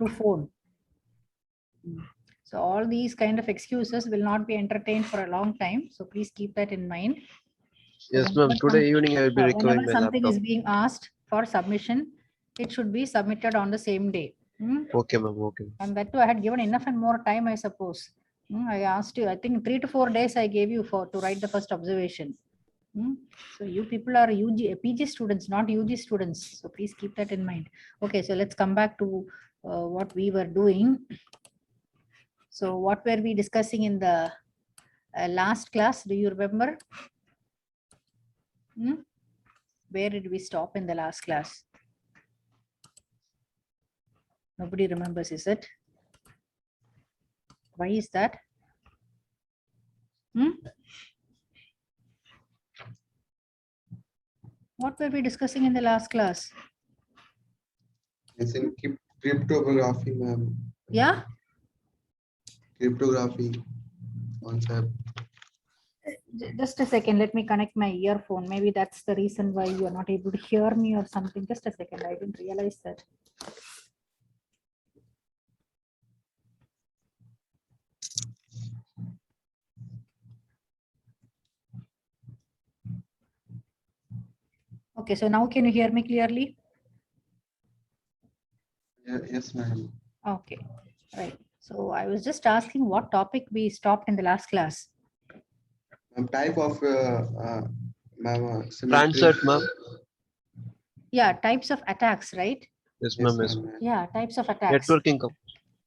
through phone. So all these kind of excuses will not be entertained for a long time. So please keep that in mind. So Yes, ma'am. Today evening I will be recovering whenever my something laptop. is being asked for submission, it should be submitted on the same day. Okay, ma'am. Okay. And that too, I had given enough and more time, I suppose. I asked you, I think 3 to 4 days I gave you to write the first observation. So you people are PG students, not UG students. So please keep that in mind. Okay, so let's come back to what we were doing. So what were we discussing in the last class? Do you remember? Where did we stop in the last class? Nobody remembers, is it? Why is that? What were we discussing in the last class? It's in cryptography, ma'am. Yeah? Cryptography concept. Just a second, let me connect my earphone. Maybe that's the reason why you are not able to hear me or something. Just a second, I didn't realize that. Okay, so now can you hear me clearly? Yeah, yes, ma'am. Okay, right. So I was just asking what topic we stopped in the last class. Type of Transit, ma'am. Yeah, types of attacks, right? Yes, ma'am. Yes. Yeah, types of attacks. Networking.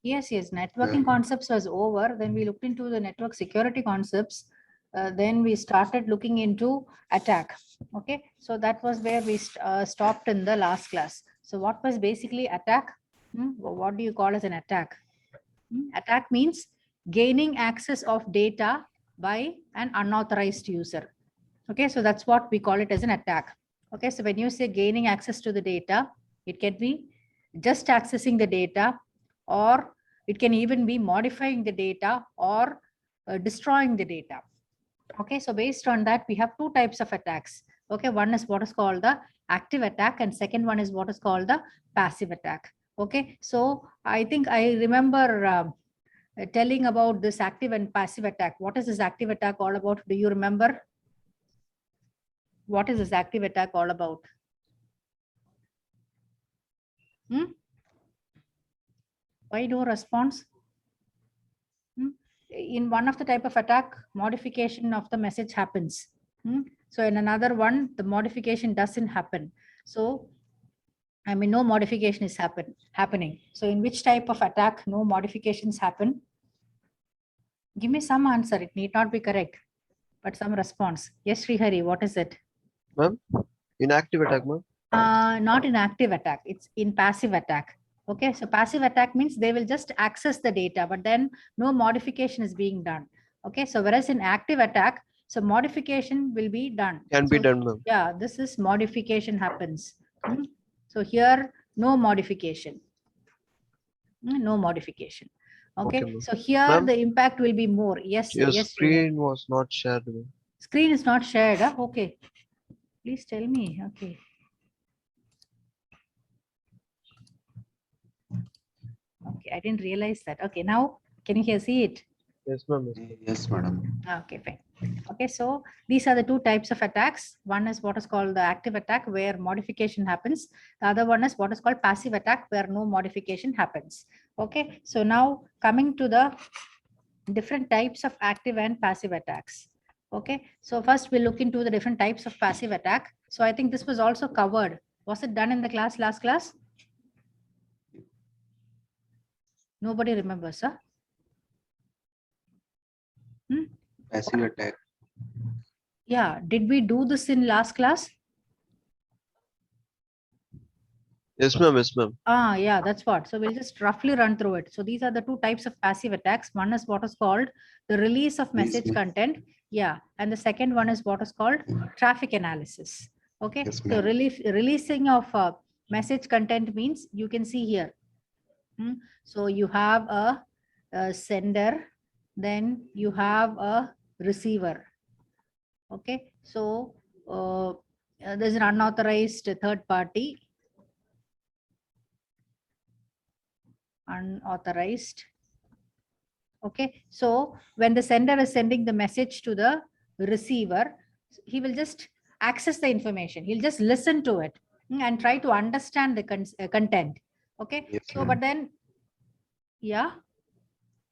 Yes, networking concepts was over. Then we looked into the network security concepts. Then we started looking into attack. Okay, so that was where we stopped in the last class. So what was basically attack? What do you call as an attack? Attack means gaining access of data by an unauthorized user. Okay, so that's what we call it as an attack. Okay, so when you say gaining access to the data, it can be just accessing the data, or it can even be modifying the data or destroying the data. Okay, so based on that, we have two types of attacks. Okay, one is what is called the active attack, and second one is what is called the passive attack. Okay, so I think I remember telling about this active and passive attack. What is this active attack all about? Do you remember? What is this active attack all about? Why no response? In one of the type of attack, modification of the message happens. So in another one, the modification doesn't happen. So, I mean, no modification is happening. So in which type of attack no modifications happen? Give me some answer. It need not be correct, but some response. Yes, Srihari, what is it? Ma'am, inactive attack, ma'am. Not in active attack. It's in passive attack. Okay, so passive attack means they will just access the data, but then no modification is being done. Okay, so whereas in active attack, so modification will be done. Can be done, ma'am. Yeah, this is modification happens. So here, no modification. No modification. Okay, so here the impact will be more. Yes, your yes. Screen was not shared. Screen is not shared. Huh? Okay, please tell me. Okay. Okay, I didn't realize that. Okay, now can you see it? Yes, ma'am. Yes, madam. Okay, fine. Okay, so these are the two types of attacks. One is what is called the active attack, where modification happens. The other one is what is called passive attack, where no modification happens. Okay, so now coming to the different types of active and passive attacks. Okay, so first we'll look into the different types of passive attack. So I think this was also covered. Was it done in the class, last class? Nobody remembers, huh? Passive attack. Yeah, did we do this in last class? Yes, ma'am. Yes, ma'am. Yeah, that's what. So we'll just roughly run through it. So these are the two types of passive attacks. One is what is called the release of message content. Yeah, and the second one is what is called traffic analysis. Okay, Yes, so releasing of message content means you can see here. So you have a sender, then you have a receiver. Okay, so there's an unauthorized third party. unauthorized. Okay, so when the sender is sending the message to the receiver, he will just access the information. He'll just listen to it and try to understand the content. Okay, Yes, so ma'am. but then, yeah.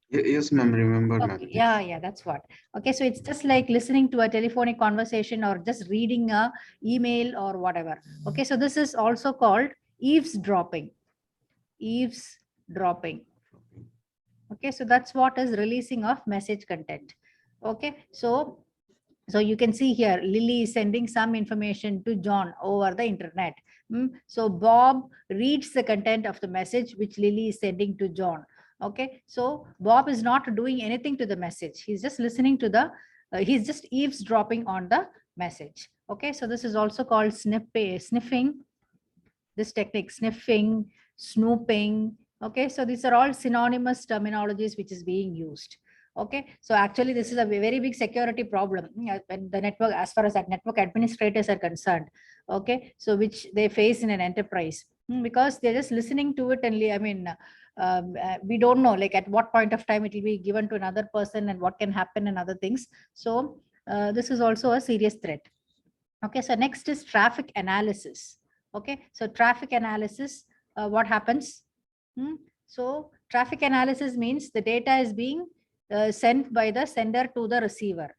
Yes, ma'am. Remember, ma'am. Okay, yeah, that's what. Okay, so it's just like listening to a telephonic conversation or just reading a email or whatever. Okay, so this is also called eavesdropping. Eavesdropping. Okay, so that's what is releasing of message content. Okay, so you can see here, Lily is sending some information to John over the internet. So Bob reads the content of the message which Lily is sending to John. Okay, so Bob is not doing anything to the message. He's just listening to the, he's just eavesdropping on the message. Okay, so this is also called sniffing. This technique, sniffing, snooping. Okay, so these are all synonymous terminologies which is being used. Okay, so actually this is a very big security problem when the network, as far as that network administrators are concerned. Okay, so which they face in an enterprise because they're just listening to it and we don't know like at what point of time it will be given to another person and what can happen and other things. So this is also a serious threat. Okay, so next is traffic analysis. Okay, so traffic analysis, what happens? So traffic analysis means the data is being sent by the sender to the receiver.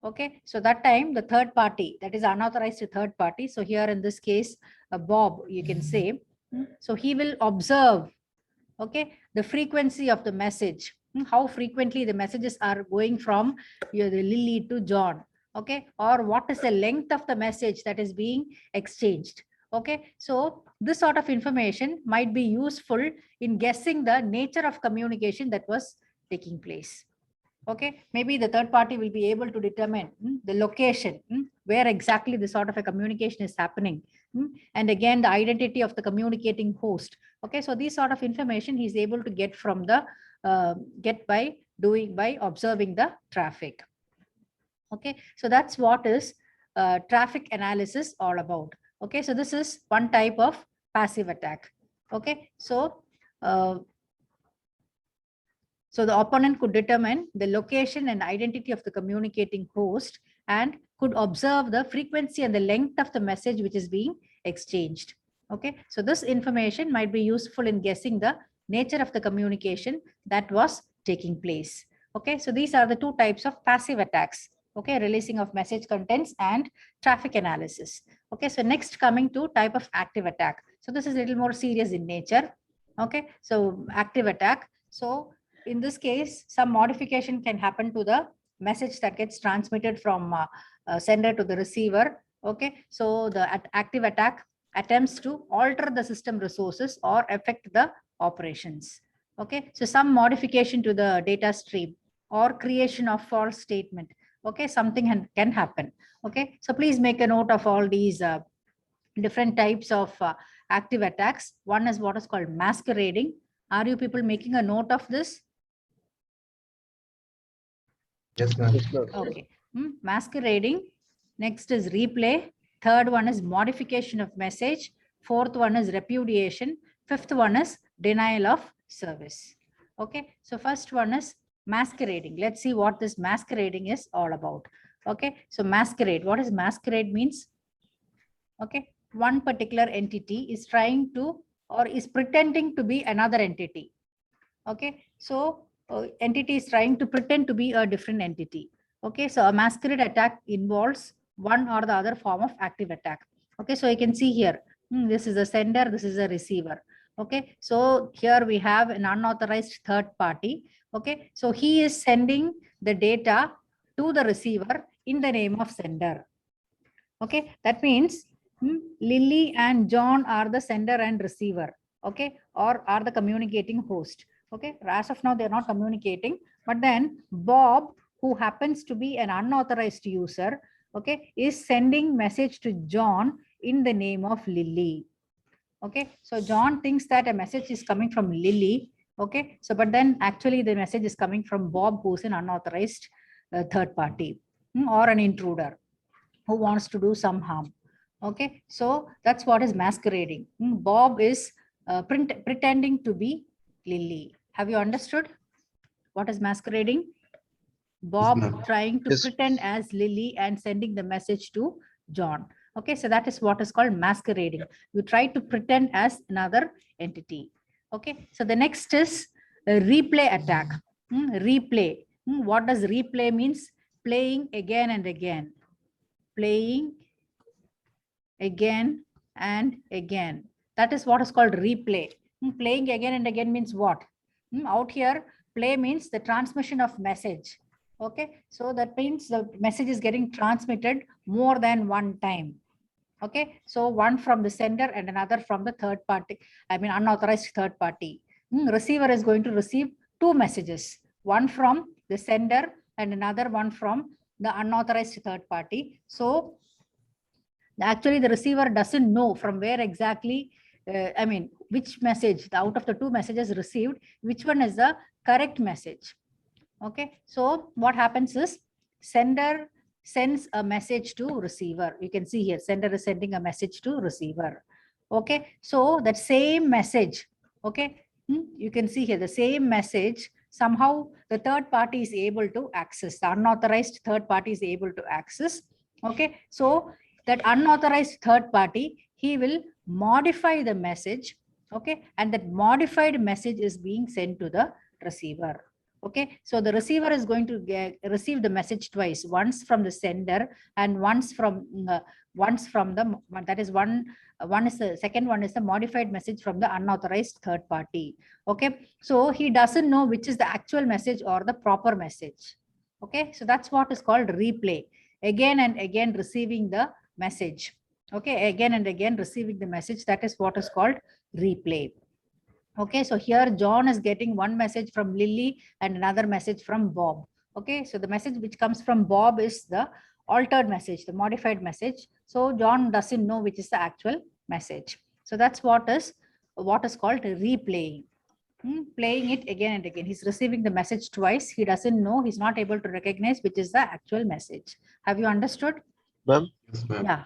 Okay, so that time the third party, that is unauthorized third party. So here in this case, Bob, you can say, so he will observe, okay, the frequency of the message, how frequently the messages are going from the Lily to John. Okay, or what is the length of the message that is being exchanged. Okay, so this sort of information might be useful in guessing the nature of communication that was taking place. Okay, maybe the third party will be able to determine the location where exactly this sort of a communication is happening, and again the identity of the communicating host. Okay, so these sort of information he's able to get from the get by observing the traffic. Okay, so that's what is traffic analysis all about. Okay, so this is one type of passive attack. Okay, so the opponent could determine the location and identity of the communicating host and could observe the frequency and the length of the message which is being exchanged. Okay, so this information might be useful in guessing the nature of the communication that was taking place. Okay, so these are the two types of passive attacks. Okay, releasing of message contents and traffic analysis. Okay, so next coming to type of active attack. So this is a little more serious in nature. Okay, so active attack. So in this case, some modification can happen to the message that gets transmitted from sender to the receiver. Okay, so the active attack attempts to alter the system resources or affect the operations. Okay, so some modification to the data stream or creation of false statement. Okay, something can happen. Okay, so please make a note of all these different types of active attacks. One is what is called masquerading. Are you people making a note of this? Yes, ma'am. Yes, ma'am. Okay. Masquerading. Next is replay. Third one is modification of message. Fourth one is repudiation. Fifth one is denial of service. Okay. So first one is masquerading. Let's see what this masquerading is all about. Okay. So masquerade. What is masquerade means? Okay. One particular entity is trying to or is pretending to be another entity. Okay. So entity is trying to pretend to be a different entity. Okay, so a masquerade attack involves one or the other form of active attack. Okay, so you can see here, this is a sender, this is a receiver. Okay, so here we have an unauthorized third party. Okay, so he is sending the data to the receiver in the name of sender. Okay, that means Lily and John are the sender and receiver. Okay, or are the communicating host. Okay, as of now they're not communicating, but then Bob, who happens to be an unauthorized user, okay, is sending message to John in the name of Lily. Okay, so John thinks that a message is coming from Lily. Okay, so but then actually the message is coming from Bob, who's an unauthorized third party or an intruder who wants to do some harm. Okay, so that's what is masquerading. Bob is pretending to be Lily. Have you understood what is masquerading? Bob ma'am. trying to Yes. pretend as Lily and sending the message to John. Okay, so that is what is called masquerading. You try to pretend as another entity. Okay, so the next is a replay attack. Replay. What does replay means? Playing again and again. Playing again and again. That is what is called replay. Playing again and again means what? Out here, play means the transmission of message. Okay, so that means the message is getting transmitted more than one time. Okay, so one from the sender and another from the third party, I mean unauthorized third party. Receiver is going to receive two messages, one from the sender and another one from the unauthorized third party. So actually the receiver doesn't know from where exactly, I mean, which message out of the two messages received, which one is the correct message. Okay, so what happens is sender sends a message to receiver. You can see here, sender is sending a message to receiver. Okay, so that same message, okay, you can see here the same message, somehow the third party is able to access, the unauthorized third party is able to access. Okay, so that unauthorized third party, he will modify the message. Okay, and that modified message is being sent to the receiver. Okay, so the receiver is going to receive the message twice, once from the sender and once from the, that is one is the second one is the modified message from the unauthorized third party. Okay, so he doesn't know which is the actual message or the proper message. Okay, so that's what is called replay. Again and again receiving the message. Okay, again and again receiving the message, that is what is called replay. Okay, so here John is getting one message from Lily and another message from Bob. Okay, so the message which comes from Bob is the altered message, the modified message. So John doesn't know which is the actual message. So that's what is called replaying. Playing it again and again. He's receiving the message twice. He doesn't know, he's not able to recognize which is the actual message. Have you understood? Ma'am, Yes, ma'am. Yeah.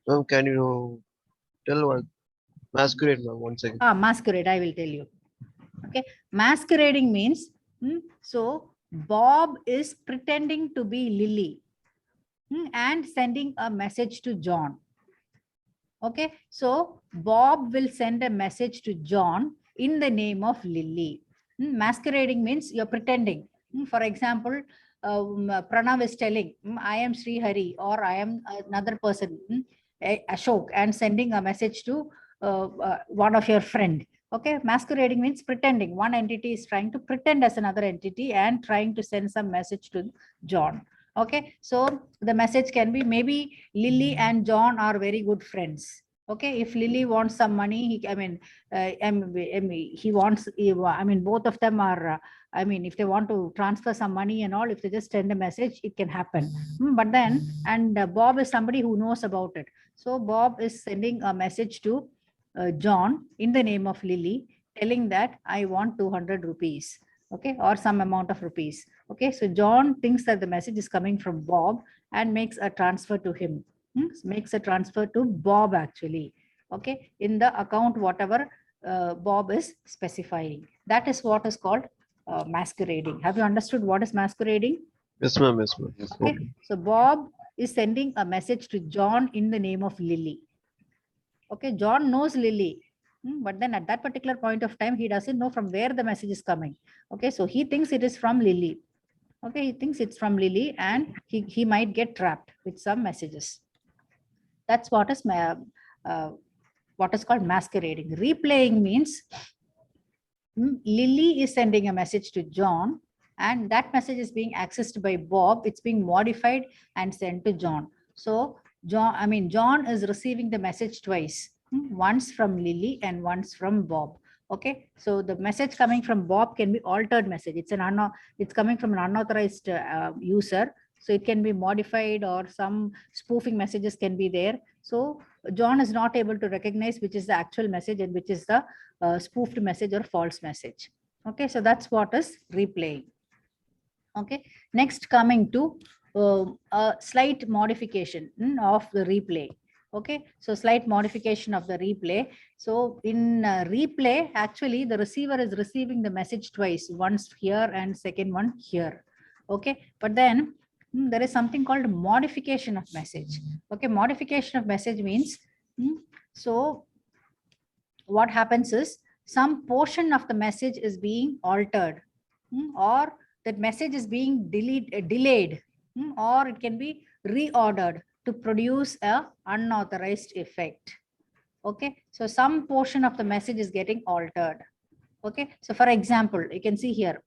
ma'am, can you tell what masquerade, ma'am, once again? Masquerade, I will tell you. Okay, masquerading means, so Bob is pretending to be Lily and sending a message to John. Okay, so Bob will send a message to John in the name of Lily. Masquerading means you're pretending. For example, Pranav is telling, I am Sri Hari or I am another person, Ashok, and sending a message to one of your friend. Okay, masquerading means pretending. One entity is trying to pretend as another entity and trying to send some message to John. Okay, so the message can be maybe Lily and John are very good friends. Okay, if Lily wants some money, he wants, I mean, both of them are, I mean, if they want to transfer some money and all, if they just send a message, it can happen. But then, and Bob is somebody who knows about it. So Bob is sending a message to John in the name of Lily, telling that I want 200 rupees. Okay, or some amount of rupees. Okay, so John thinks that the message is coming from Bob and makes a transfer to him. Makes a transfer to Bob actually. Okay, in the account whatever Bob is specifying. That is what is called masquerading. Have you understood what is masquerading? Yes, ma'am, yes, ma'am. Yes, Okay, ma'am. so Bob is sending a message to John in the name of Lily. Okay, John knows Lily. But then at that particular point of time, he doesn't know from where the message is coming. Okay, so he thinks it is from Lily. Okay, he thinks it's from Lily and he might get trapped with some messages. That's what is called masquerading. Replaying means Lily is sending a message to John and that message is being accessed by Bob. It's being modified and sent to John. So John is receiving the message twice, once from Lily and once from Bob. Okay, so the message coming from Bob can be altered message. It's coming from an unauthorized user. So it can be modified or some spoofing messages can be there. So John is not able to recognize which is the actual message and which is the spoofed message or false message. Okay, so that's what is replaying. Okay, next coming to a slight modification of the replay. Okay, so slight modification of the replay. So in replay, actually the receiver is receiving the message twice, once here and second one here. Okay, but then there is something called modification of message. Okay, modification of message means, so what happens is some portion of the message is being altered, or that message is being delayed, or it can be reordered to produce a unauthorized effect. Okay, so some portion of the message is getting altered. Okay, so for example, you can see here,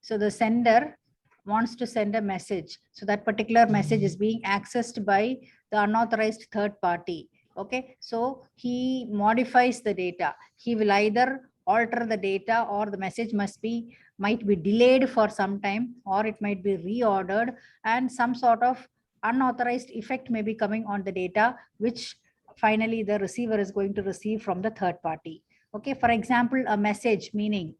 so the sender wants to send a message, so that particular message is being accessed by the unauthorized third party. Okay, so he modifies the data. He will either alter the data, or the message might be delayed for some time, or it might be reordered, and some sort of unauthorized effect may be coming on the data, which finally the receiver is going to receive from the third party. Okay, for example, a message meaning,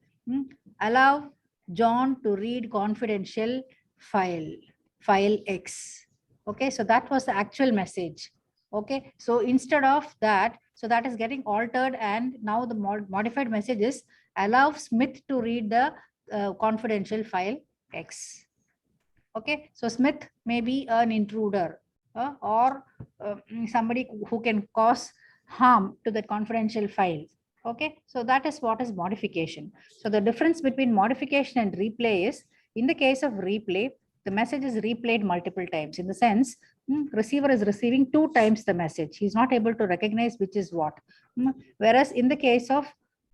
allow John to read confidential file X. Okay, so that was the actual message. Okay, so instead of that, so that is getting altered, and now the modified message is allow Smith to read the confidential file X. Okay, so Smith may be an intruder, or somebody who can cause harm to the confidential file. Okay, so that is what is modification. So the difference between modification and replay is, in the case of replay, the message is replayed multiple times. In the sense, receiver is receiving 2 times the message. He's not able to recognize which is what. Whereas in the case of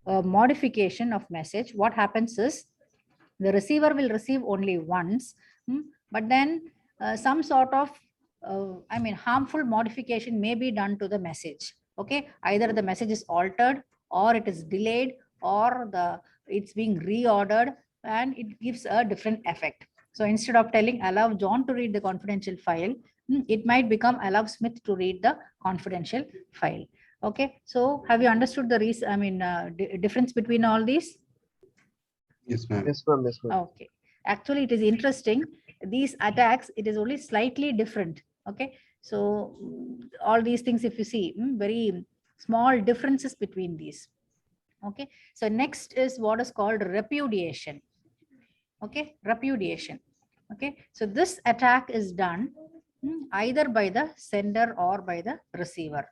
modification of message, what happens is the receiver will receive only once, but then some sort of harmful modification may be done to the message. Okay, either the message is altered, or it is delayed, or it's being reordered, and it gives a different effect. So instead of telling allow John to read the confidential file, it might become allow Smith to read the confidential file. Okay, so have you understood the difference between all these? Yes, ma'am. Yes, ma'am. Yes, ma'am. Okay, actually it is interesting. These attacks, it is only slightly different. Okay, so all these things, if you see, very small differences between these. Okay, so next is what is called repudiation. Okay, repudiation. Okay, so this attack is done either by the sender or by the receiver.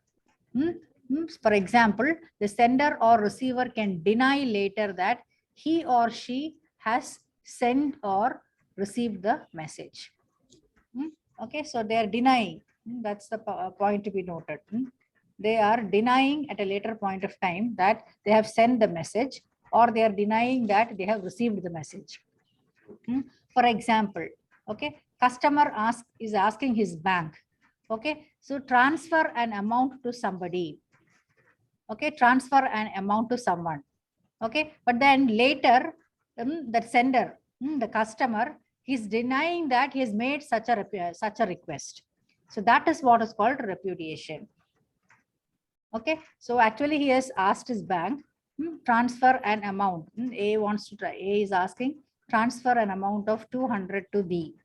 For example, the sender or receiver can deny later that he or she has sent or received the message. Okay, so they are denying. That's the point to be noted. They are denying at a later point of time that they have sent the message, or they are denying that they have received the message. For example, okay, customer is asking his bank, okay, so transfer an amount to somebody. Okay, transfer an amount to someone. Okay, but then later, the sender, the customer, he's denying that he has made such a request. So that is what is called repudiation. Okay, so actually he has asked his bank, transfer an amount. A wants to try. A is asking transfer an amount of 200 to B.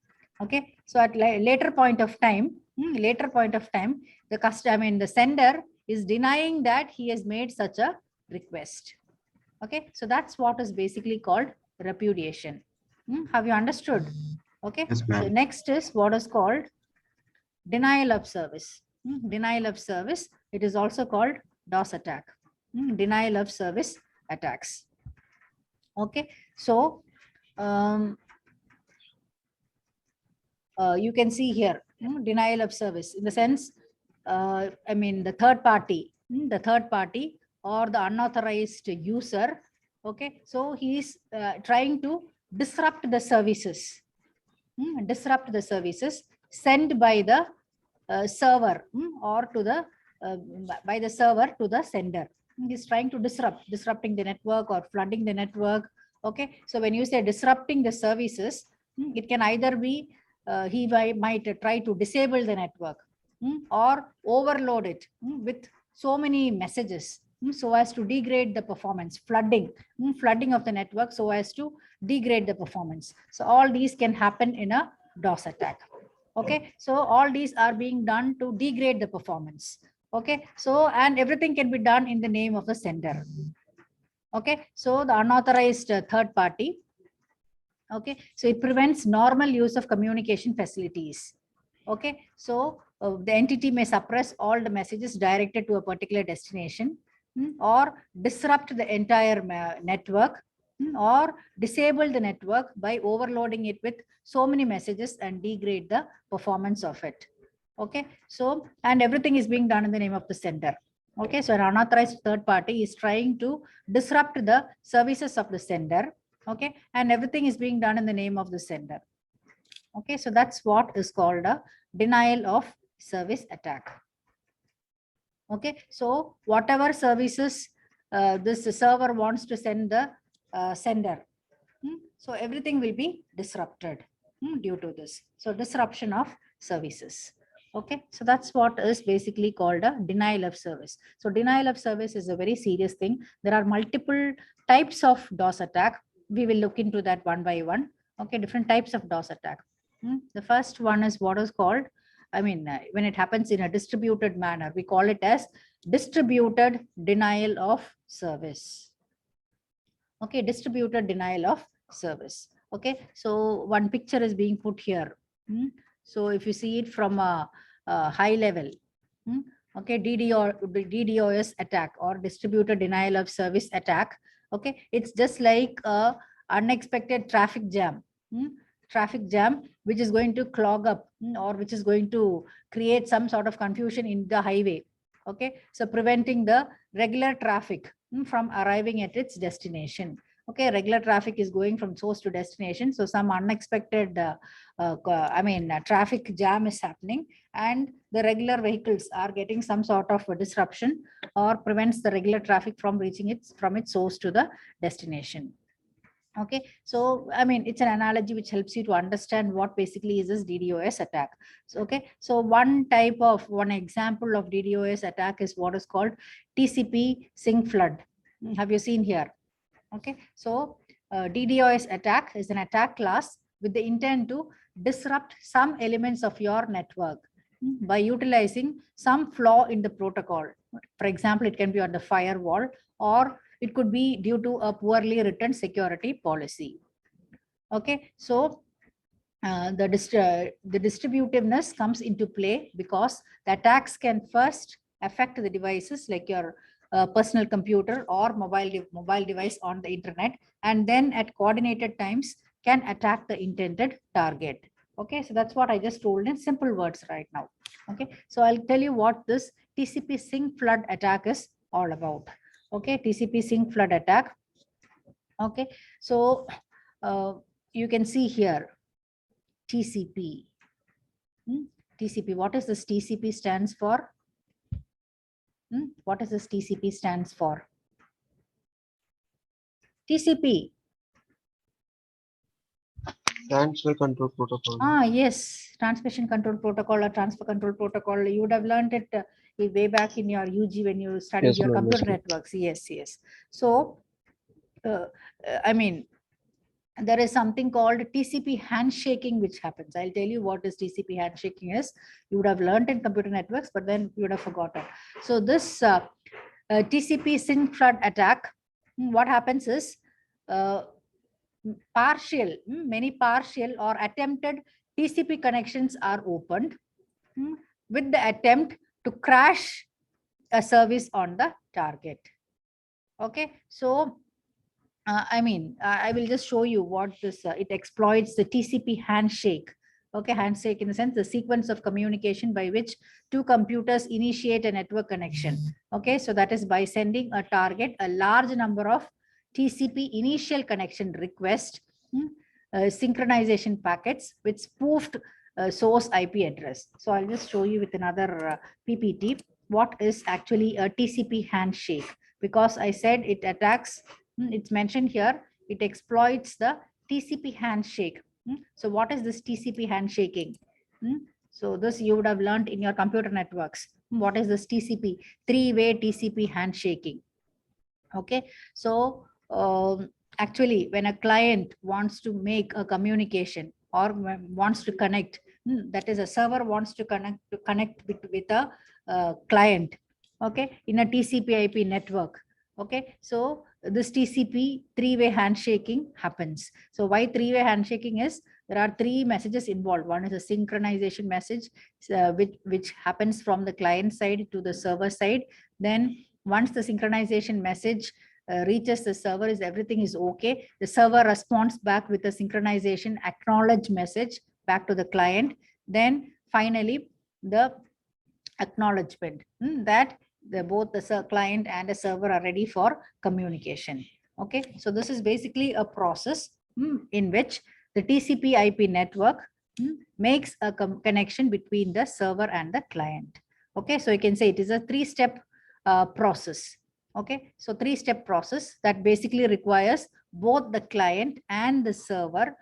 Okay, so at later point of time, the sender is denying that he has made such a request. Okay, so that's what is basically called repudiation. Have you understood? Okay, Yes, ma'am. so next is what is called denial of service. Denial of service, it is also called DOS attack. Denial of service attacks. Okay, so you can see here, denial of service in the sense, the third party or the unauthorized user. Okay, so he is trying to disrupt the services, sent by the server, or to the by the server to the sender. He's trying to disrupting the network or flooding the network. Okay, so when you say disrupting the services, it can either be he might try to disable the network, or overload it with so many messages, so as to degrade the performance, flooding of the network so as to degrade the performance. So all these can happen in a DOS attack. Okay, so all these are being done to degrade the performance. Okay, so and everything can be done in the name of the sender. Okay, so the unauthorized third party. Okay, so it prevents normal use of communication facilities. Okay, so the entity may suppress all the messages directed to a particular destination, or disrupt the entire network, or disable the network by overloading it with so many messages and degrade the performance of it. Okay, so and everything is being done in the name of the sender. Okay, so an unauthorized third party is trying to disrupt the services of the sender. Okay, and everything is being done in the name of the sender. Okay, so that's what is called a denial of service attack. Okay, so whatever services this server wants to send the sender, so everything will be disrupted due to this. So disruption of services. Okay, so that's what is basically called a denial of service. So denial of service is a very serious thing. There are multiple types of DOS attack. We will look into that one by one. Okay, different types of DOS attack. The first one is what is called, when it happens in a distributed manner, we call it as distributed denial of service. Okay, distributed denial of service. Okay, so one picture is being put here. So if you see it from a high level, okay, DDoS attack or distributed denial of service attack. Okay, it's just like a unexpected traffic jam. Traffic jam which is going to clog up, or which is going to create some sort of confusion in the highway. Okay, so preventing the regular traffic from arriving at its destination. Okay, regular traffic is going from source to destination, so some unexpected traffic jam is happening, and the regular vehicles are getting some sort of a disruption, or prevents the regular traffic from reaching its source to the destination. Okay, so it's an analogy which helps you to understand what basically is this DDoS attack. So okay, so one example of DDoS attack is what is called TCP sink flood. Have you seen here? Okay, so DDoS attack is an attack class with the intent to disrupt some elements of your network by utilizing some flaw in the protocol. For example, it can be on the firewall, or it could be due to a poorly written security policy. Okay, so the distributiveness comes into play because the attacks can first affect the devices like your personal computer or mobile device on the internet, and then at coordinated times can attack the intended target. Okay, so that's what I just told in simple words right now. Okay, so I'll tell you what this TCP sink flood attack is all about. Okay, TCP sink flood attack. Okay, so you can see here TCP. TCP, what is this TCP stands for? What is this TCP stands for? TCP. Transfer control protocol. Yes, transmission control protocol or transfer control protocol. You would have learned it way back in your UG when you studied Yes, your ma'am, computer yes, ma'am. networks. Yes. So, there is something called TCP handshaking which happens. I'll tell you what is TCP handshaking is. You would have learned in computer networks, but then you would have forgotten. So this TCP sink flood attack, what happens is many partial or attempted TCP connections are opened with the attempt to crash a service on the target. Okay, so I will just show you what this, it exploits the TCP handshake. Okay, handshake in the sense, the sequence of communication by which two computers initiate a network connection. Okay, so that is by sending a target a large number of TCP initial connection request synchronization packets with spoofed source IP address. So I'll just show you with another PPT what is actually a TCP handshake, because I said it attacks, it's mentioned here, it exploits the TCP handshake. So what is this TCP handshaking? So this you would have learned in your computer networks. What is this TCP? Three-way TCP handshaking. Okay, so actually when a client wants to make a communication or wants to connect, that is a server wants to connect with a client, okay, in a TCP/IP network. Okay, so this TCP three-way handshaking happens. So why three-way handshaking is, there are three messages involved. One is a synchronization message, which happens from the client side to the server side. Then once the synchronization message reaches the server, is everything is okay, the server responds back with a synchronization acknowledge message back to the client. Then finally the acknowledgement that both the client and the server are ready for communication. Okay, so this is basically a process in which the TCP/IP network makes a connection between the server and the client. Okay, so you can say it is a three-step process. Okay, so three-step process that basically requires both the client and the server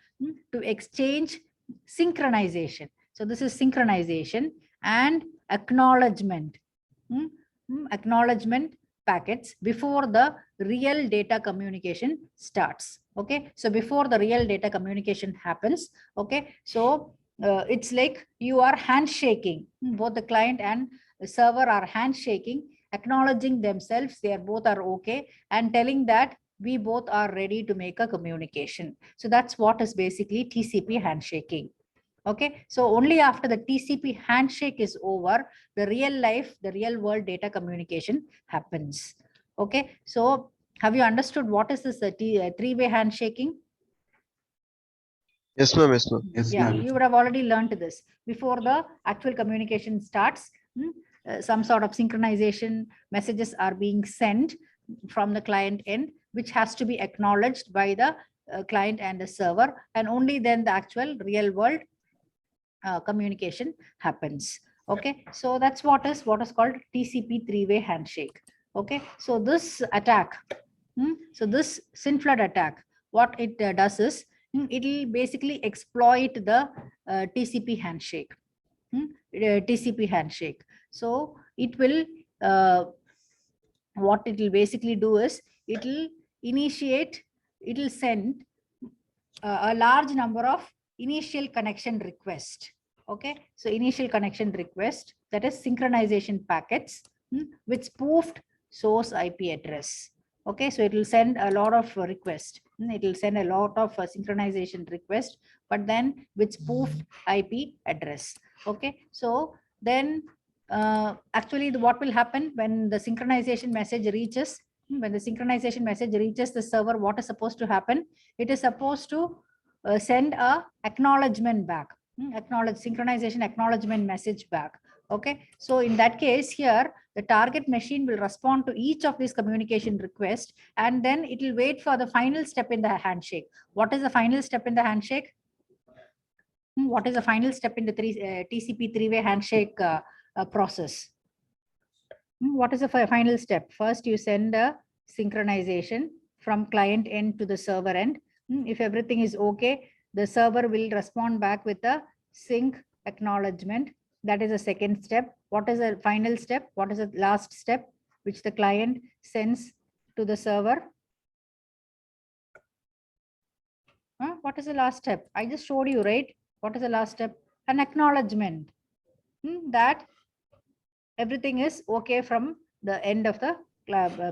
to exchange synchronization. So this is synchronization and acknowledgement. Acknowledgement packets before the real data communication starts. Okay, so before the real data communication happens, okay, so it's like you are handshaking. Both the client and the server are handshaking, acknowledging themselves, they are both are okay, and telling that we both are ready to make a communication. So that's what is basically TCP handshaking. Okay, so only after the TCP handshake is over, the real world data communication happens. Okay, so have you understood what is this three-way handshaking? Yes, ma'am. Yes, ma'am. Yes, Yeah, ma'am. you would have already learned this before the actual communication starts. Some sort of synchronization messages are being sent from the client end, which has to be acknowledged by the client and the server, and only then the actual real world communication happens. Okay, so that's what is called TCP three-way handshake. Okay, so this attack, so this SYN flood attack, what it does is it will basically exploit the TCP handshake. TCP handshake. So it will what it will basically do is it will initiate, it will send a large number of initial connection request. Okay, so initial connection request, that is synchronization packets with spoofed source IP address. Okay, so it will send a lot of request. It will send a lot of synchronization request, but then with spoofed IP address. Okay, so then actually what will happen when the synchronization message reaches, when the synchronization message reaches the server, what is supposed to happen? It is supposed to send a acknowledgement back, acknowledge synchronization acknowledgement message back. Okay, so in that case here, the target machine will respond to each of these communication requests, and then it will wait for the final step in the handshake. What is the final step in the handshake? What is the final step in the TCP three-way handshake process? What is the final step? First, you send a synchronization from client end to the server end. If everything is okay, the server will respond back with a sync acknowledgement. That is the second step. What is the final step? What is the last step which the client sends to the server? What is the last step? I just showed you, right? What is the last step? An acknowledgement that everything is okay from the end of the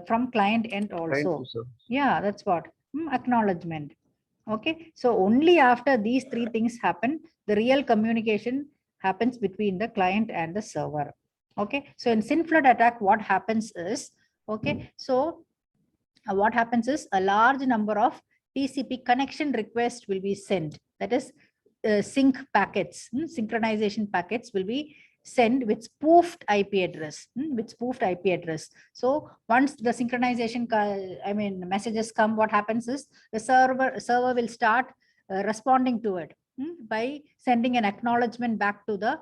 from client end also. Yeah, that's what acknowledgement. Okay, so only after these three things happen, the real communication happens between the client and the server. Okay, so in SYN flood attack, what happens is, okay, so what happens is a large number of TCP connection requests will be sent. That is sync packets, synchronization packets will be sent with spoofed IP address, with spoofed IP address. So once the synchronization, messages come, what happens is the server will start responding to it by sending an acknowledgement back to the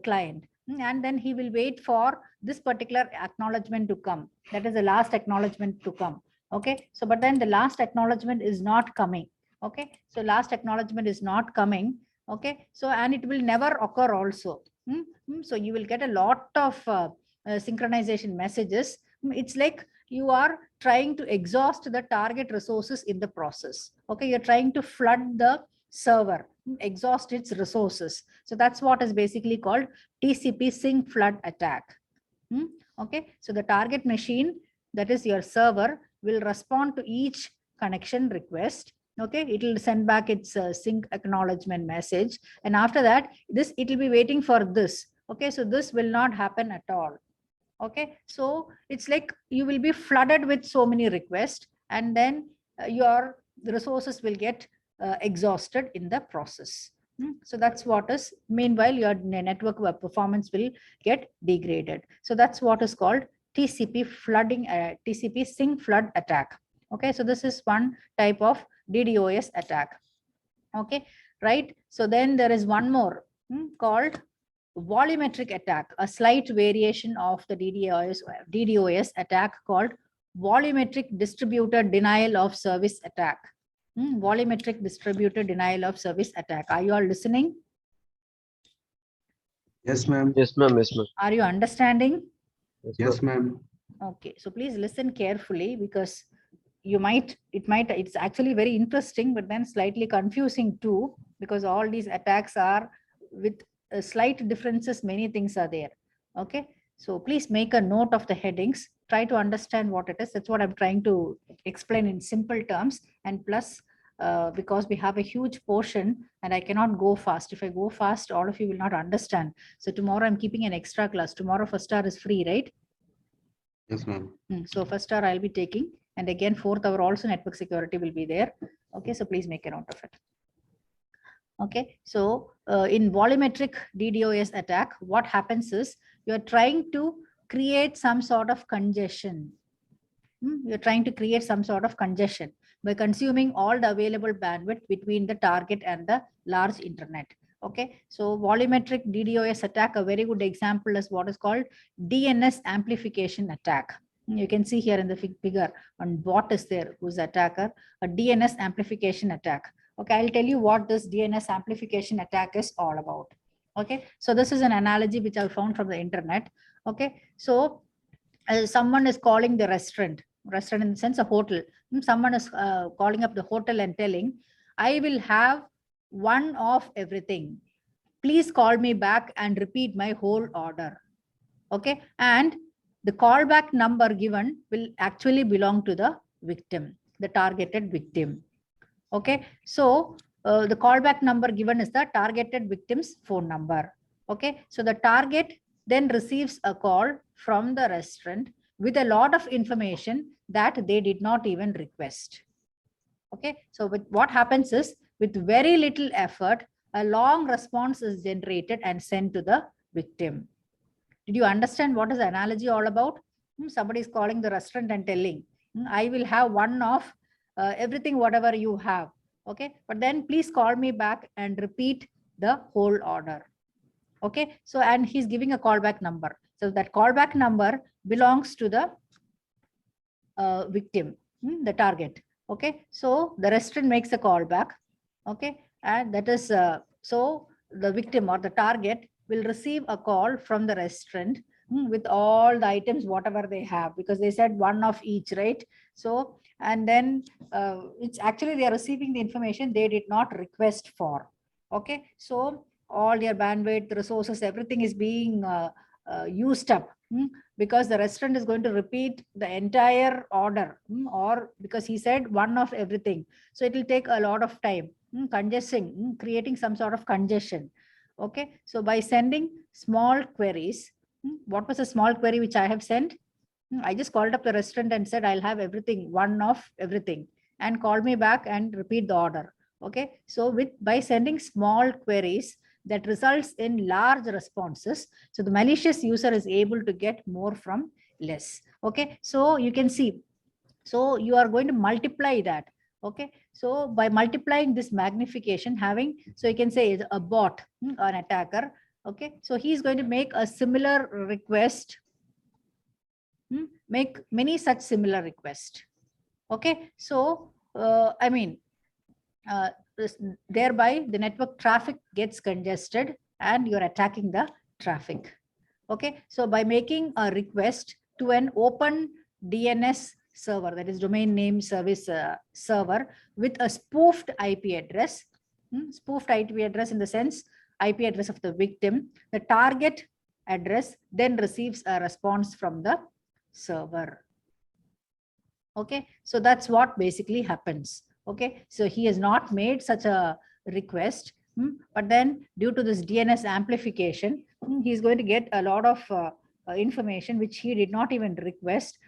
client. And then he will wait for this particular acknowledgement to come. That is the last acknowledgement to come. Okay, so but then the last acknowledgement is not coming. Okay, so last acknowledgement is not coming. Okay, so and it will never occur also. So you will get a lot of synchronization messages. It's like you are trying to exhaust the target resources in the process. Okay, you're trying to flood the server, exhaust its resources. So that's what is basically called TCP SYN flood attack. Okay, so the target machine, that is your server, will respond to each connection request. Okay, it will send back its sync acknowledgement message, and after that, it will be waiting for this. Okay, so this will not happen at all. Okay, so it's like you will be flooded with so many requests, and then your resources will get exhausted in the process. So that's what is, meanwhile your network performance will get degraded. So that's what is called TCP flooding, TCP sync flood attack. Okay, so this is one type of DDoS attack. Okay, right. So then there is one more called volumetric attack, a slight variation of the DDoS attack called volumetric distributed denial of service attack. Volumetric distributed denial of service attack. Are you all listening? Yes, ma'am. Yes, ma'am. Yes, ma'am. Are you understanding? Yes, ma'am. Okay, so please listen carefully, because it's actually very interesting, but then slightly confusing too, because all these attacks are with slight differences, many things are there. Okay, so please make a note of the headings, try to understand what it is. That's what I'm trying to explain in simple terms, and plus because we have a huge portion and I cannot go fast. If I go fast, all of you will not understand. So tomorrow I'm keeping an extra class. Tomorrow first hour is free, right? Yes, ma'am. So first hour I'll be taking, and again 4th hour also network security will be there. Okay, so please make a note of it. Okay, so in volumetric DDoS attack, what happens is you're trying to create some sort of congestion. You're trying to create some sort of congestion by consuming all the available bandwidth between the target and the large internet. Okay, so volumetric DDoS attack, a very good example is what is called DNS amplification attack. You can see here in the figure on what is there, who's the attacker, a DNS amplification attack. Okay, I'll tell you what this DNS amplification attack is all about. Okay, so this is an analogy which I found from the internet. Okay, so someone is calling the restaurant in the sense a hotel. Someone is calling up the hotel and telling, I will have one of everything. Please call me back and repeat my whole order. Okay, and the callback number given will actually belong to the victim, the targeted victim. Okay, so the callback number given is the targeted victim's phone number. Okay, so the target then receives a call from the restaurant with a lot of information that they did not even request. Okay, so what happens is, with very little effort, a long response is generated and sent to the victim. Did you understand what is the analogy all about? Somebody is calling the restaurant and telling, I will have one of everything, whatever you have. Okay, but then please call me back and repeat the whole order. Okay, so and he's giving a callback number. So that callback number belongs to the victim, the target. Okay, so the restaurant makes a callback. Okay, and that is so the victim or the target will receive a call from the restaurant with all the items, whatever they have, because they said one of each, right? So, and then it's actually they are receiving the information they did not request for. Okay, so all their bandwidth, resources, everything is being used up because the restaurant is going to repeat the entire order, or because he said one of everything. So it will take a lot of time, congesting, creating some sort of congestion. Okay, so by sending small queries, what was a small query which I have sent? I just called up the restaurant and said, I'll have everything, one of everything, and call me back and repeat the order. Okay, so by sending small queries, that results in large responses. So the malicious user is able to get more from less. Okay, so you can see, so you are going to multiply that. Okay, so by multiplying this magnification, so you can say a bot, an attacker. Okay, so he's going to make a similar request, make many such similar requests. Okay, so I mean, thereby the network traffic gets congested and you're attacking the traffic. Okay, so by making a request to an open DNS server, that is domain name service server, with a spoofed IP address, spoofed IP address in the sense IP address of the victim, the target address, then receives a response from the server. Okay, so that's what basically happens. Okay, so he has not made such a request, but then due to this DNS amplification, he's going to get a lot of information which he did not even request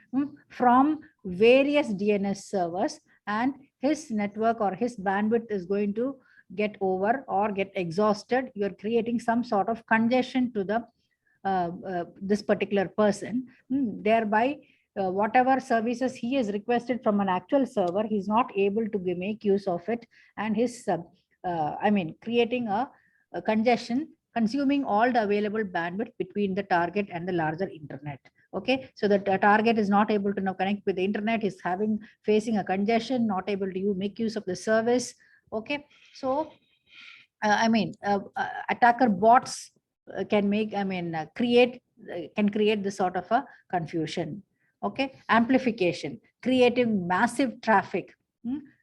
from various DNS servers, and his network or his bandwidth is going to get over or get exhausted. You're creating some sort of congestion to the this particular person, thereby whatever services he has requested from an actual server, he's not able to make use of it, and his creating a congestion, consuming all the available bandwidth between the target and the larger internet. Okay, so the target is not able to now connect with the internet, is facing a congestion, not able to make use of the service. Okay, so attacker bots can create this sort of a confusion. Okay, amplification, creating massive traffic.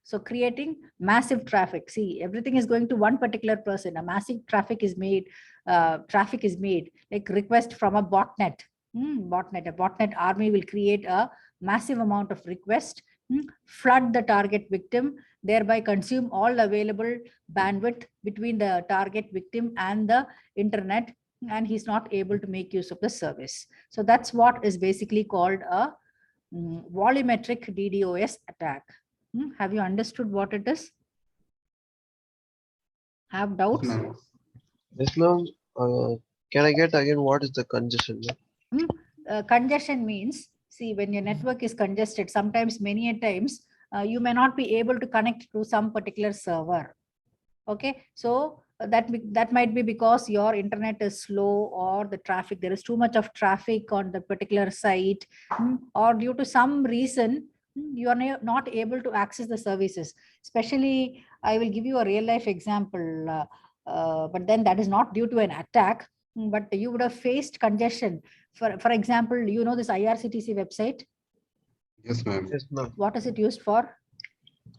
So creating massive traffic. See, everything is going to one particular person. A massive traffic is made. Like request from a botnet. A botnet army will create a massive amount of request, flood the target victim, thereby consume all available bandwidth between the target victim and the internet, and he's not able to make use of the service. So that's what is basically called a volumetric DDoS attack. Have you understood what it is? Have doubts? Yes, ma'am. Yes, ma'am. Can I get again what is the congestion? Congestion means, see, when your network is congested, sometimes many a times you may not be able to connect to some particular server. Okay, so that might be because your internet is slow, or the traffic, there is too much of traffic on the particular site, or due to some reason you are not able to access the services. Especially, I will give you a real life example, but then that is not due to an attack, but you would have faced congestion. For example, you know this IRCTC website. Yes, ma'am. Yes, ma'am. What is it used for?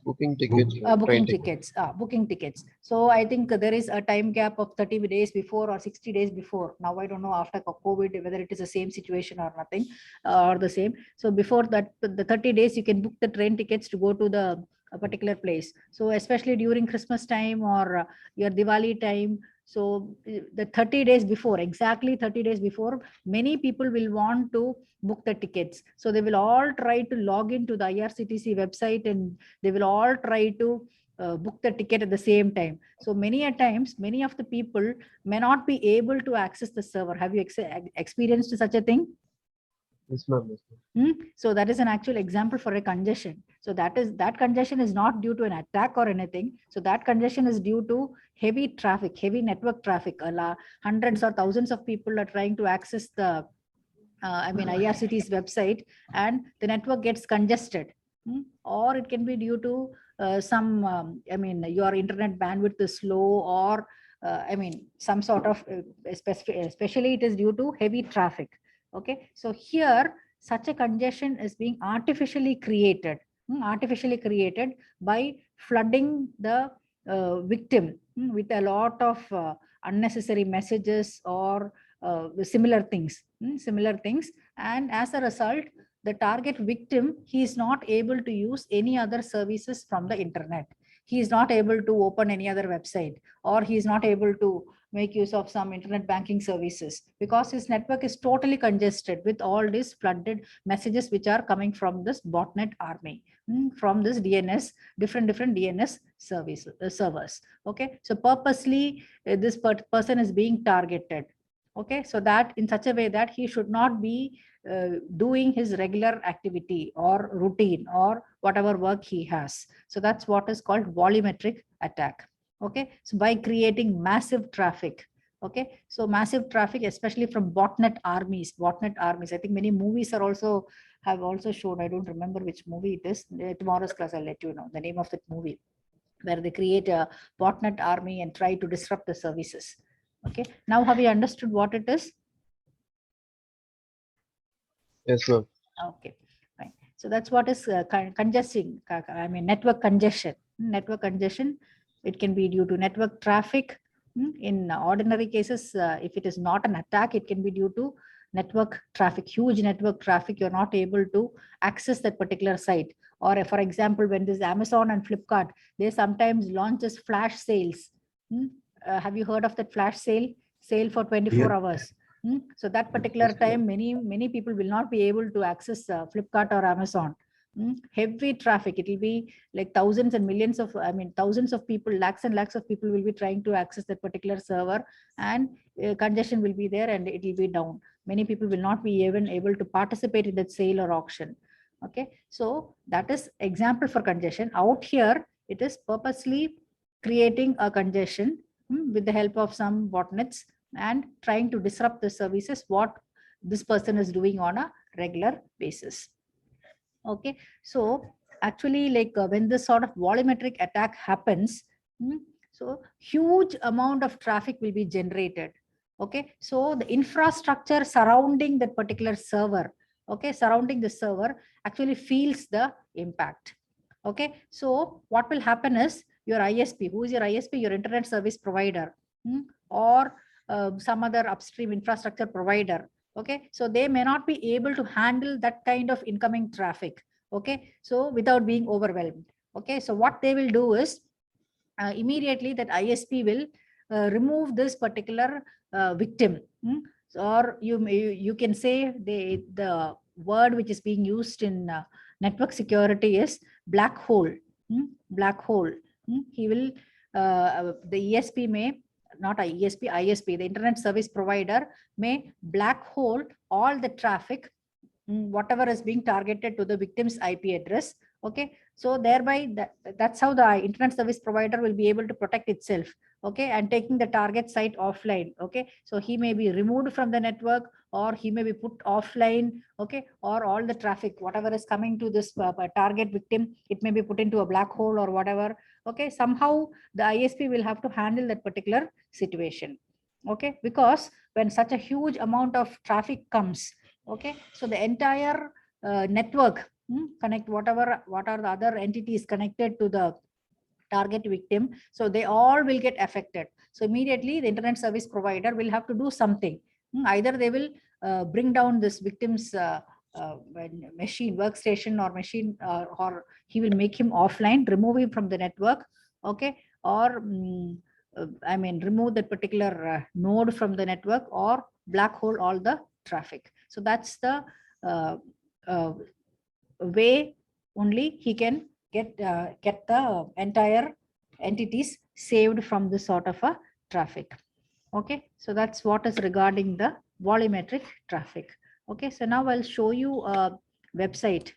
Booking tickets. Booking train tickets. tickets. Booking tickets. So I think there is a time gap of 30 days before or 60 days before. Now I don't know after COVID whether it is the same situation or nothing, or the same. So before that, the 30 days you can book the train tickets to go to the a particular place. So especially during Christmas time or your Diwali time. So the 30 days before, exactly 30 days before, many people will want to book the tickets. So they will all try to log into the IRCTC website, and they will all try to book the ticket at the same time. So many a times, many of the people may not be able to access the server. Have you experienced such a thing? Yes, ma'am. Yes, ma'am. So that is an actual example for a congestion. So that congestion is not due to an attack or anything. So that congestion is due to heavy traffic, heavy network traffic. Hundreds or thousands of people are trying to access the IRCT's website, and the network gets congested. Or it can be due to your internet bandwidth is slow, or some sort of especially it is due to heavy traffic. Okay, so here such a congestion is being artificially created by flooding the victim with a lot of unnecessary messages or similar things. And as a result, the target victim, he is not able to use any other services from the internet. He is not able to open any other website, or he is not able to make use of some internet banking services, because his network is totally congested with all these flooded messages which are coming from this botnet army, from this DNS, different DNS servers. Okay, so purposely this person is being targeted. Okay, so that in such a way that he should not be doing his regular activity or routine or whatever work he has. So that's what is called volumetric attack. Okay, so by creating massive traffic. Okay, so massive traffic, especially from botnet armies. I think many movies have also shown. I don't remember which movie it is. Tomorrow's class, I'll let you know the name of that movie, where they create a botnet army and try to disrupt the services. Okay, now have you understood what it is? Yes, ma'am. Okay, fine. So that's what is congesting. Network congestion. Network congestion. It can be due to network traffic, In ordinary cases, if it is not an attack, it can be due to network traffic, huge network traffic. You're not able to access that particular site. Or for example, when this Amazon and Flipkart, they sometimes launches flash sales. Have you heard of that flash sale for 24 Yeah. hours? So that particular time, many people will not be able to access Flipkart or Amazon. Heavy traffic. It will be like thousands and millions of, thousands of people, lakhs and lakhs of people will be trying to access that particular server, and congestion will be there and it will be down. Many people will not be even able to participate in that sale or auction. Okay, so that is example for congestion. Out here, it is purposely creating a congestion with the help of some botnets and trying to disrupt the services what this person is doing on a regular basis. Okay, so actually, like when this sort of volumetric attack happens, so huge amount of traffic will be generated. Okay, so the infrastructure surrounding that particular server, okay, surrounding the server actually feels the impact. Okay, so what will happen is your ISP, who is your ISP? Your internet service provider, or some other upstream infrastructure provider. Okay, so they may not be able to handle that kind of incoming traffic. Okay, so without being overwhelmed. Okay, so what they will do is immediately that ISP will remove this particular victim. Or you can say the word which is being used in network security is black hole. Black hole. He will the ESP may not a ESP, ISP, the internet service provider may black hole all the traffic, whatever is being targeted to the victim's IP address. Okay, so thereby that's how the internet service provider will be able to protect itself. Okay, and taking the target site offline. Okay, so he may be removed from the network, or he may be put offline. Okay, or all the traffic, whatever is coming to this target victim, it may be put into a black hole or whatever. Okay, somehow the ISP will have to handle that particular situation. Okay, because when such a huge amount of traffic comes, okay, so the entire network connect what are the other entities connected to the target victim, so they all will get affected. So immediately the internet service provider will have to do something. Either they will bring down this victim's machine, workstation or machine, or he will make him offline, remove him from the network. Okay, or remove that particular node from the network, or black hole all the traffic. So that's the way only he can get the entire entities saved from this sort of a traffic. Okay, so that's what is regarding the volumetric traffic. Okay, so now I'll show you a website.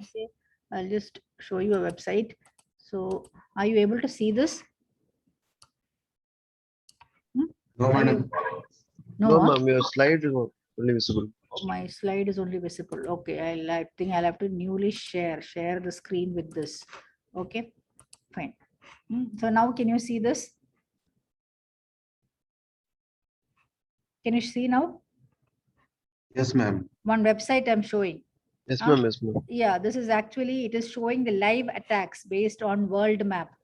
Okay, I'll just show you a website. So are you able to see this? No, madam. No, huh? ma'am, your slide is only visible. My slide is only visible. Okay, I think I'll have to newly share the screen with this. Okay, fine. So now can you see this? Can you see now? Yes, ma'am. One website I'm showing. Yes, ma'am, yes, ma'am. Yeah, this is actually, it is showing the live attacks based on world map.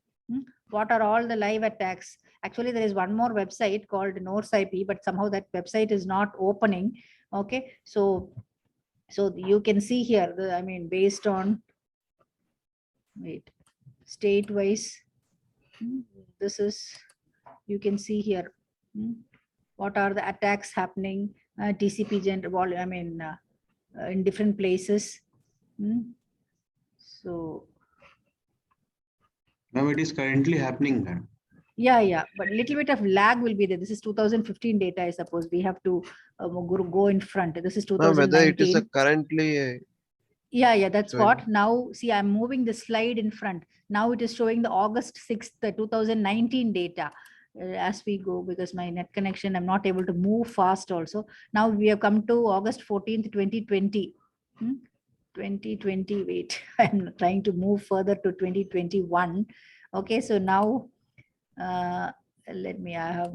What are all the live attacks? Actually, there is one more website called Norse IP, but somehow that website is not opening. Okay, so you can see here, based on, wait, state-wise, this is, you can see here, what are the attacks happening, TCP in different places. So Now it is currently happening, madam. yeah, but little bit of lag will be there. This is 2015 data, I suppose. We have to go in front. This is Ma'am, whether it is 2019. currently Yeah, that's showing. what. Now, see, I'm moving the slide in front. Now it is showing the August 6th, 2019 data as we go, because my net connection, I'm not able to move fast also. Now we have come to August 14th, 2020. 2020, wait, I'm trying to move further to 2021. Okay, so now let me, I have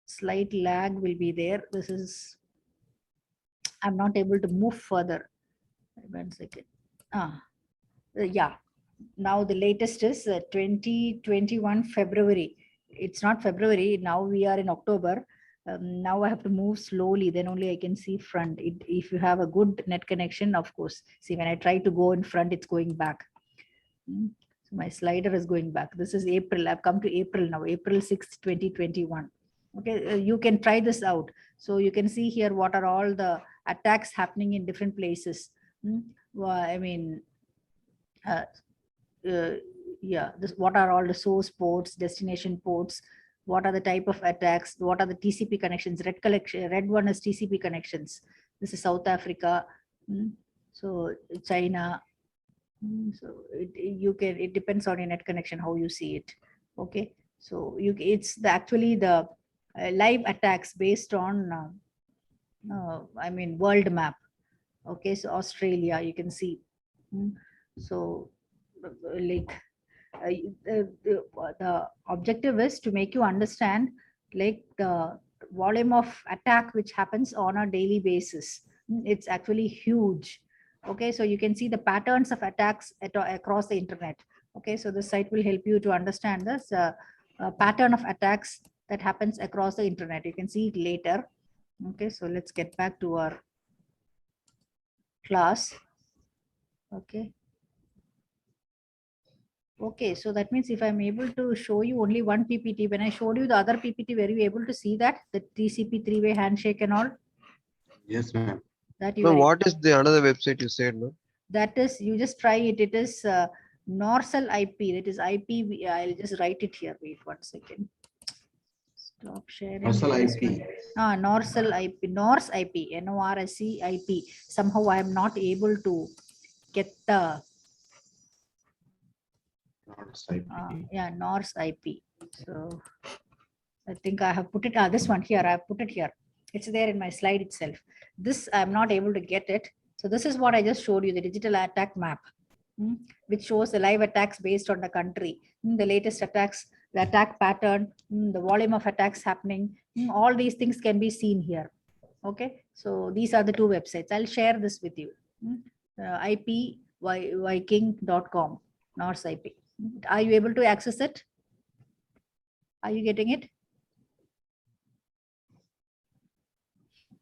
slight lag will be there. This is, I'm not able to move further. 1 second. Yeah, now the latest is 2021 February. It's not February. Now we are in October. Now I have to move slowly. Then only I can see front. If you have a good net connection, of course. See, when I try to go in front, it's going back. So my slider is going back. This is April. I've come to April now. April 6th, 2021. Okay, you can try this out. So you can see here what are all the attacks happening in different places. Well, I mean, yeah, what are all the source ports, destination ports, what are the type of attacks, what are the TCP connections. Red one is TCP connections. This is South Africa. So China. So it depends on your net connection how you see it. Okay, so it's actually the live attacks based on I mean world map. Okay, so Australia, you can see. So like the objective is to make you understand like the volume of attack which happens on a daily basis. It's actually huge. Okay, so you can see the patterns of attacks across the internet. Okay, so this site will help you to understand this pattern of attacks that happens across the internet. You can see it later. Okay, so let's get back to our class. Okay. Okay, so that means if I'm able to show you only one PPT, when I showed you the other PPT, were you able to see that? The TCP three-way handshake and all? Yes, ma'am. That you No, were what is the another website you said, no? that is, you just try it. It is Norcell IP. That is IP. I'll just write it here. Wait 1 second. Stop sharing. Norcell this IP. one. Norcell IP. Norse IP. NORSE IP. Somehow I am not able to get the Norcell IP. yeah, Norse IP. So I think I have put it. This one here. I have put it here. It's there in my slide itself. This I'm not able to get it. So this is what I just showed you, the digital attack map, which shows the live attacks based on the country, the latest attacks, the attack pattern, the volume of attacks happening. All these things can be seen here. Okay, so these are the two websites. I'll share this with you. ipviking.com, Norse IP. Are you able to access it? Are you getting it?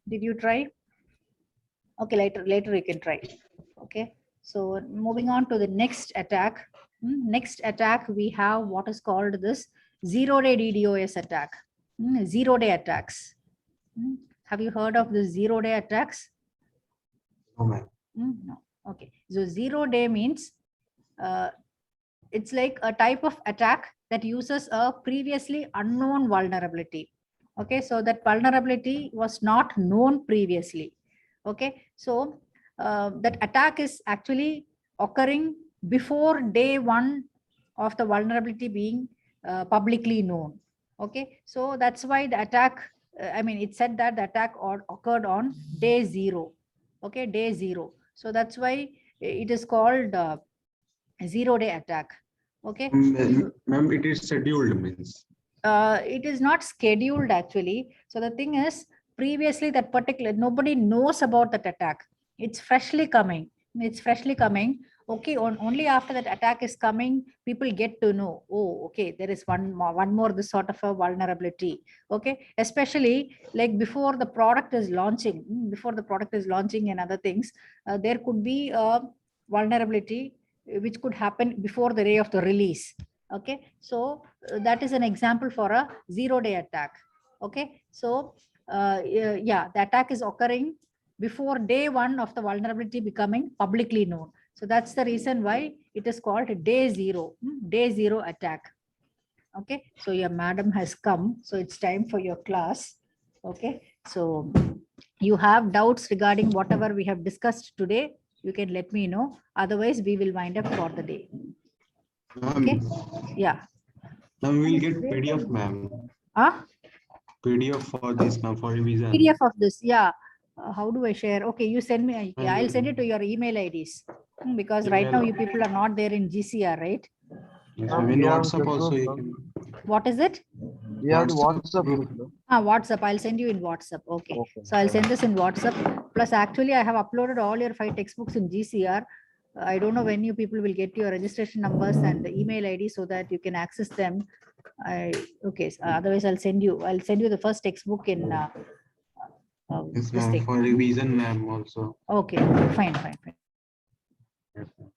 Did you try? Okay, later you can try. Okay, so moving on to the next attack. Next attack, we have what is called this zero-day DDoS attack. Zero-day attacks. Have you heard of the zero-day attacks? No, ma'am. No. Okay, so zero-day means it's like a type of attack that uses a previously unknown vulnerability. Okay, so that vulnerability was not known previously. Okay, so that attack is actually occurring before day one of the vulnerability being publicly known. Okay, so that's why the attack, I mean, it said that the attack occurred on day 0. Okay, day 0. So that's why it is called zero-day attack. Okay, Ma'am, it is scheduled means. it is not scheduled actually. So the thing is, previously that particular, nobody knows about that attack. It's freshly coming. It's freshly coming. Okay, only after that attack is coming, people get to know, oh, okay, there is one more this sort of a vulnerability. Okay, especially like before the product is launching, and other things, there could be a vulnerability which could happen before the day of the release. Okay, so that is an example for a zero-day attack. Okay, so yeah, the attack is occurring before day 1 of the vulnerability becoming publicly known. So that's the reason why it is called day 0, day 0 attack. Okay, so your madam has come, so it's time for your class. Okay, so you have doubts regarding whatever we have discussed today, you can let me know. Otherwise, we will wind up for the day. Okay, yeah. Now we will get PDF, ma'am. PDF for this, ma'am, for revision. PDF of this, yeah. How do I share? Okay, you send me. Yeah, I'll send it to your email IDs because right now you people are not there in GCR, right? Yes, ma'am. In WhatsApp also you can. What is it? We have the WhatsApp group, no? WhatsApp. I'll send you in WhatsApp. Okay. So I'll send this in WhatsApp. Plus, actually, I have uploaded all your 5 textbooks in GCR. I don't know when you people will get your registration numbers and the email ID so that you can access them. Okay, so otherwise I'll send you the first textbook in Yes, this ma'am. thing. For revision, ma'am, also. Okay, fine. Yes, ma'am.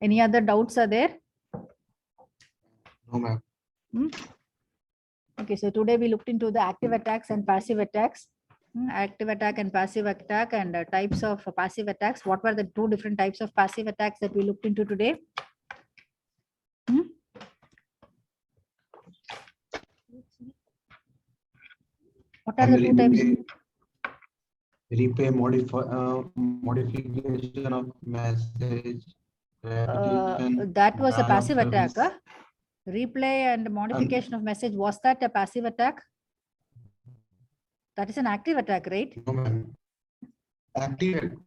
Any other doubts are there? No, ma'am. Okay, so today we looked into the active attacks and passive attacks. Active attack and passive attack, and types of passive attacks. What were the two different types of passive attacks that we looked into today? What are the two types? Modification of message. That was a passive attack. Replay and modification of message. Was that a passive attack? That is an active attack, right? No, ma'am. Active.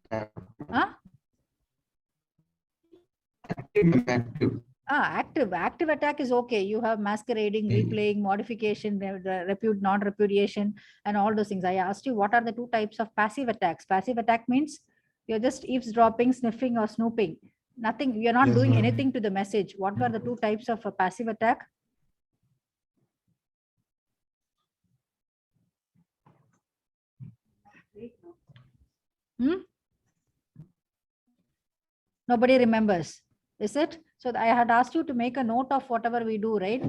Active. Active attack is okay. You have masquerading, replaying, modification, non-repudiation, and all those things. I asked you what are the two types of passive attacks. Passive attack means you're just eavesdropping, sniffing, or snooping. Nothing. You're not doing anything to the message. What were the two types of a passive attack? Nobody remembers, is it? So I had asked you to make a note of whatever we do, right?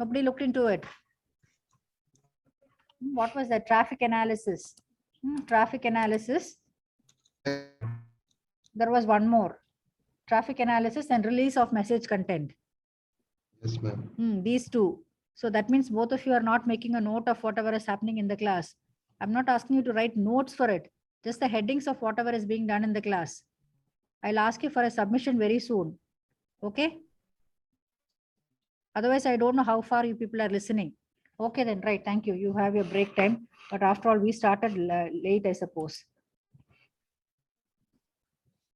Nobody looked into it. What was that? Traffic analysis. Traffic analysis. There was one more. Traffic analysis and release of message content. Yes, ma'am. These two. So that means both of you are not making a note of whatever is happening in the class. I'm not asking you to write notes for it. Just the headings of whatever is being done in the class. I'll ask you for a submission very soon. Okay? Otherwise, I don't know how far you people are listening. Okay, then, right. Thank you. You have your break time. But after all, we started late, I suppose.